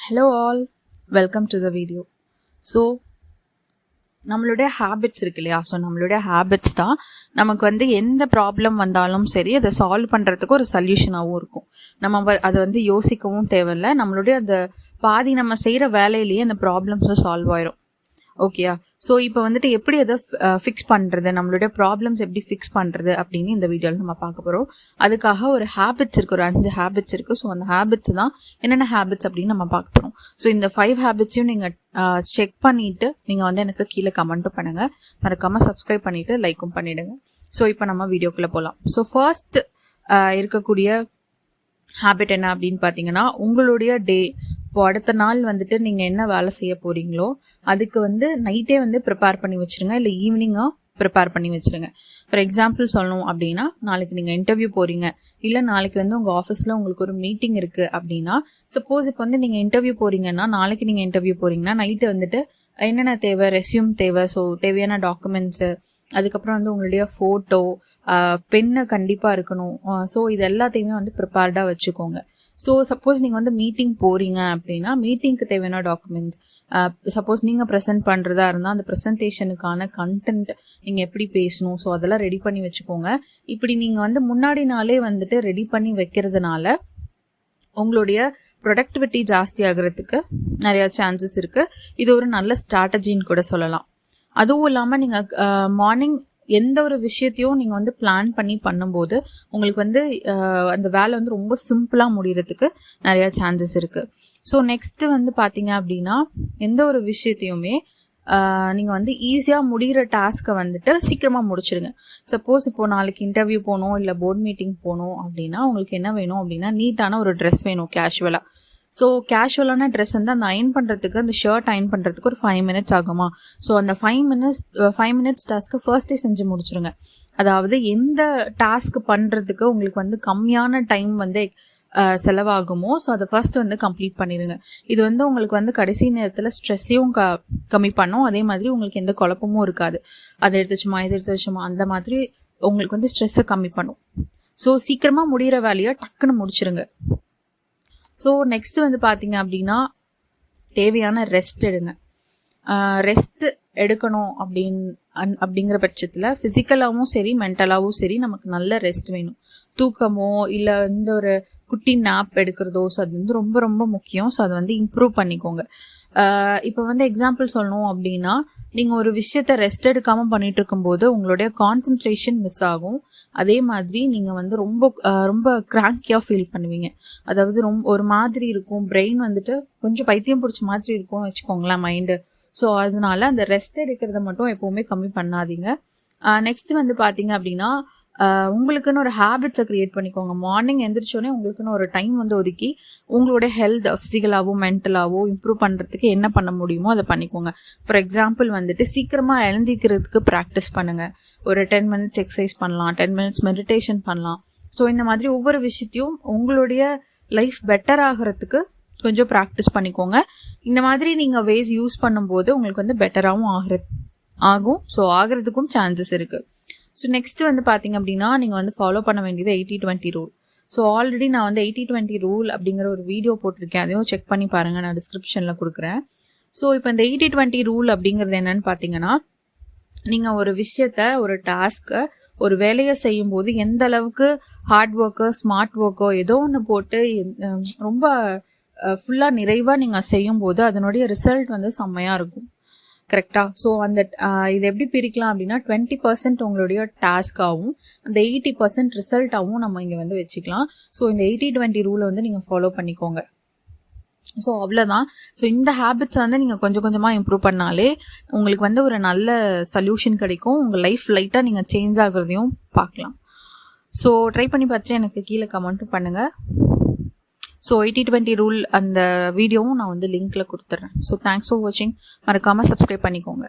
Hello all, welcome to the video. So நம்மளுடைய habits இருக்கு இல்லையா, ஸோ நம்மளுடைய ஹேபிட்ஸ் தான் நமக்கு வந்து எந்த ப்ராப்ளம் வந்தாலும் சரி அதை சால்வ் பண்ணுறதுக்கு ஒரு சொல்யூஷனாகவும் இருக்கும். நம்ம அதை வந்து யோசிக்கவும் தேவையில்லை. நம்மளுடைய அந்த பாதி நம்ம செய்கிற வேலையிலேயே அந்த ப்ராப்ளம்ஸும் சால்வ் ஆயிரும். ஓகேயா? ஸோ இப்போ வந்துட்டு எப்படி அதை ஃபிக்ஸ் பண்ணுறது, நம்மளுடைய ப்ராப்ளம்ஸ் எப்படி ஃபிக்ஸ் பண்ணுறது அப்படின்னு இந்த வீடியோவில் நம்ம பார்க்க போகிறோம். அதுக்காக ஒரு ஹேபிட்ஸ் இருக்குது, ஒரு 5 ஹேபிட்ஸ் இருக்குது. ஸோ அந்த ஹேபிட்ஸ் தான் என்னென்ன ஹேபிட்ஸ் அப்படின்னு நம்ம பார்க்க போகிறோம். ஸோ இந்த 5 ஹேபிட்ஸையும் நீங்கள் செக் பண்ணிவிட்டு நீங்கள் வந்து எனக்கு கீழே கமெண்ட்டும் பண்ணுங்கள். மறக்காமல் சப்ஸ்கிரைப் பண்ணிவிட்டு லைக்கும் பண்ணிவிடுங்க. ஸோ இப்போ நம்ம வீடியோக்குள்ளே போகலாம். ஸோ ஃபர்ஸ்ட் இருக்கக்கூடிய ஹேபிட் என்ன அப்படின்னு பார்த்தீங்கன்னா, உங்களுடைய டே, இப்போ அடுத்த நாள் வந்துட்டு நீங்கள் என்ன வேலை செய்ய போகிறீங்களோ அதுக்கு வந்து நைட்டே வந்து ப்ரிப்பேர் பண்ணி வச்சுருங்க, இல்லை ஈவினிங்காக ப்ரிப்பேர் பண்ணி வச்சுருங்க. ஃபார் எக்ஸாம்பிள் சொல்லணும் அப்படின்னா, நாளைக்கு நீங்கள் இன்டர்வியூ போகிறீங்க, இல்லை நாளைக்கு வந்து உங்கள் ஆஃபீஸில் உங்களுக்கு ஒரு மீட்டிங் இருக்குது அப்படின்னா, சப்போஸ் இப்போ வந்து நீங்கள் இன்டர்வியூ போகிறீங்கன்னா, நாளைக்கு நீங்கள் இன்டர்வியூ போகிறீங்கன்னா நைட்டு வந்துட்டு என்னென்ன தேவை, ரெஸ்யூம் தேவை, ஸோ தேவையான டாக்குமெண்ட்ஸு, அதுக்கப்புறம் வந்து உங்களுடைய ஃபோட்டோ, பென்னு கண்டிப்பாக இருக்கணும். ஸோ இது எல்லாத்தையுமே வந்து ப்ரிப்பேர்டாக வச்சுக்கோங்க. ஸோ சப்போஸ் நீங்கள் வந்து மீட்டிங் போகிறீங்க அப்படின்னா மீட்டிங்க்கு தேவையான டாக்குமெண்ட்ஸ், சப்போஸ் நீங்கள் ப்ரெசென்ட் பண்ணுறதா இருந்தால் அந்த ப்ரெசன்டேஷனுக்கான கண்டென்ட் நீங்கள் எப்படி பேசணும், ஸோ அதெல்லாம் ரெடி பண்ணி வச்சுக்கோங்க. இப்படி நீங்கள் வந்து முன்னாடி நாளே வந்துட்டு ரெடி பண்ணி வைக்கிறதுனால உங்களுடைய ப்ரொடக்டிவிட்டி ஜாஸ்தி ஆகிறதுக்கு நிறையா சான்சஸ் இருக்குது. இது ஒரு நல்ல ஸ்ட்ராட்டஜின்னு கூட சொல்லலாம். அதுவும் இல்லாமல் நீங்கள் மார்னிங் எந்த ஒரு விஷயத்தையும் நீங்கள் வந்து பிளான் பண்ணி பண்ணும்போது உங்களுக்கு வந்து அந்த வேலை வந்து ரொம்ப சிம்பிளாக முடிகிறதுக்கு நிறையா சான்சஸ் இருக்குது. ஸோ நெக்ஸ்ட்டு வந்து பார்த்தீங்க அப்படின்னா, எந்த ஒரு விஷயத்தையுமே நீங்கள் வந்து ஈஸியாக முடிகிற டாஸ்க்கை வந்துட்டு சீக்கிரமாக முடிச்சிடுங்க. சப்போஸ் இப்போது நாளைக்கு இன்டர்வியூ போகணும், இல்லை போர்ட் மீட்டிங் போகணும் அப்படின்னா உங்களுக்கு என்ன வேணும் அப்படின்னா, நீட்டான ஒரு ட்ரெஸ் வேணும் கேஷுவலாக. ஸோ கேஷுவலான ட்ரெஸ் வந்து அந்த அயன் பண்ணுறதுக்கு, அந்த ஷர்ட் அயன் பண்ணுறதுக்கு ஒரு 5 minutes ஆகுமா? ஸோ அந்த 5 minutes டாஸ்க்கு ஃபர்ஸ்டே செஞ்சு முடிச்சிருங்க. அதாவது எந்த டாஸ்க் பண்ணுறதுக்கு உங்களுக்கு வந்து கம்மியான டைம் வந்து செலவாகுமோ ஸோ அதை ஃபர்ஸ்ட் வந்து கம்ப்ளீட் பண்ணிடுங்க. இது வந்து உங்களுக்கு வந்து கடைசி நேரத்தில் ஸ்ட்ரெஸ்ஸையும் கம்மி பண்ணும். அதே மாதிரி உங்களுக்கு எந்த குழப்பமும் இருக்காது. அதை எடுத்துச்சுமா இதை எடுத்துச்சுமா அந்த மாதிரி உங்களுக்கு வந்து ஸ்ட்ரெஸ்ஸை கம்மி பண்ணும். ஸோ சீக்கிரமாக முடிகிற வேலையை டக்குன்னு முடிச்சிருங்க. ஸோ நெக்ஸ்ட் வந்து பார்த்தீங்க அப்படின்னா, தேவையான ரெஸ்ட் எடுங்க. ரெஸ்ட் எடுக்கணும் அப்படிங்கிற பட்சத்தில் ஃபிசிக்கலாகவும் சரி மென்டலாகவும் சரி நமக்கு நல்ல ரெஸ்ட் வேணும். தூக்கமோ இல்லை இந்த ஒரு குட்டி நாப் எடுக்கிறதோ, ஸோ அது வந்து ரொம்ப ரொம்ப முக்கியம். ஸோ அதை வந்து இம்ப்ரூவ் பண்ணிக்கோங்க. இப்போ வந்து எக்ஸாம்பிள் சொல்லணும் அப்படின்னா, நீங்கள் ஒரு விஷயத்த ரெஸ்ட் எடுக்காமல் பண்ணிட்டு இருக்கும்போது உங்களுடைய கான்சன்ட்ரேஷன் மிஸ் ஆகும். அதே மாதிரி நீங்கள் வந்து ரொம்ப ரொம்ப கிராங்கியாக ஃபீல் பண்ணுவீங்க. அதாவது ரொம்ப ஒரு மாதிரி இருக்கும், பிரெயின் வந்துட்டு கொஞ்சம் பைத்தியம் பிடிச்ச மாதிரி இருக்கும்னு வச்சுக்கோங்களேன் மைண்டு. ஸோ அதனால அந்த ரெஸ்ட் எடுக்கிறத மட்டும் எப்போவுமே கம்மி பண்ணாதீங்க. நெக்ஸ்ட் வந்து பார்த்தீங்க அப்படின்னா, உங்களுக்குன்னு ஒரு ஹேபிட்ஸை க்ரியேட் பண்ணிக்கோங்க. மார்னிங் எந்திரிச்சோடனே உங்களுக்குன்னு ஒரு டைம் வந்து ஒதுக்கி உங்களுடைய ஹெல்த் ஃபிசிக்கலாகவோ மென்டலாகவோ இம்ப்ரூவ் பண்ணுறதுக்கு என்ன பண்ண முடியுமோ அதை பண்ணிக்கோங்க. ஃபார் எக்ஸாம்பிள் வந்துட்டு சீக்கிரமாக எழுந்திக்கிறதுக்கு ப்ராக்டிஸ் பண்ணுங்கள். ஒரு 10 minutes எக்ஸசைஸ் பண்ணலாம், 10 minutes மெடிடேஷன் பண்ணலாம். ஸோ இந்த மாதிரி ஒவ்வொரு விஷயத்தையும் உங்களுடைய லைஃப் பெட்டர் ஆகிறதுக்கு கொஞ்சம் ப்ராக்டிஸ் பண்ணிக்கோங்க. இந்த மாதிரி நீங்கள் வேஸ் யூஸ் பண்ணும்போது உங்களுக்கு வந்து பெட்டராகவும் ஆகும். ஸோ ஆகிறதுக்கும் சான்சஸ் இருக்குது. ஸோ நெக்ஸ்ட் வந்து பார்த்தீங்க அப்படின்னா, நீங்கள் வந்து ஃபாலோ பண்ண வேண்டியது 80-20 ரூல். ஸோ ஆல்ரெடி நான் வந்து 80-20 ரூல் அப்படிங்கிற ஒரு வீடியோ போட்டிருக்கேன், அதையும் செக் பண்ணி பாருங்கள், நான் டிஸ்கிரிப்ஷனில் கொடுக்குறேன். ஸோ இப்போ இந்த 80-20 ரூல் அப்படிங்கிறது என்னன்னு பார்த்தீங்கன்னா, நீங்கள் ஒரு விஷயத்த, ஒரு டாஸ்க்கை, ஒரு வேலையை செய்யும்போது எந்த அளவுக்கு ஹார்ட் ஒர்க்கோ ஸ்மார்ட் ஒர்க்கோ ஏதோ ஒன்று போட்டு ரொம்ப ஃபுல்லாக நிறைவாக நீங்கள் செய்யும்போது அதனுடைய ரிசல்ட் வந்து செம்மையாக இருக்கும். கரெக்டாக? ஸோ அந்த இதை எப்படி பிரிக்கலாம் அப்படின்னா, 20% உங்களுடைய டாஸ்க்காகவும் அந்த 80% ரிசல்ட்டாகவும் நம்ம இங்கே வந்து வச்சுக்கலாம். ஸோ இந்த 80-20 ரூலை வந்து நீங்கள் ஃபாலோ பண்ணிக்கோங்க. ஸோ அவ்வளோதான். ஸோ இந்த ஹேபிட்ஸை வந்து நீங்கள் கொஞ்சம் கொஞ்சமாக இம்ப்ரூவ் பண்ணாலே உங்களுக்கு வந்து ஒரு நல்ல சொல்யூஷன் கிடைக்கும். உங்கள் லைஃப் லைட்டாக நீங்கள் சேஞ்ச் ஆகுறதையும் பார்க்கலாம். ஸோ ட்ரை பண்ணி பார்த்துட்டு எனக்கு கீழே கமெண்ட்டும் பண்ணுங்கள். ஸோ 80-20 ரூல் அந்த வீடியோவும் நான் வந்து லிங்க்கில் கொடுத்துட்றேன். ஸோ தேங்க்ஸ் ஃபார் வாட்சிங். மறக்காமல் சப்ஸ்கிரைப் பண்ணிக்கோங்க.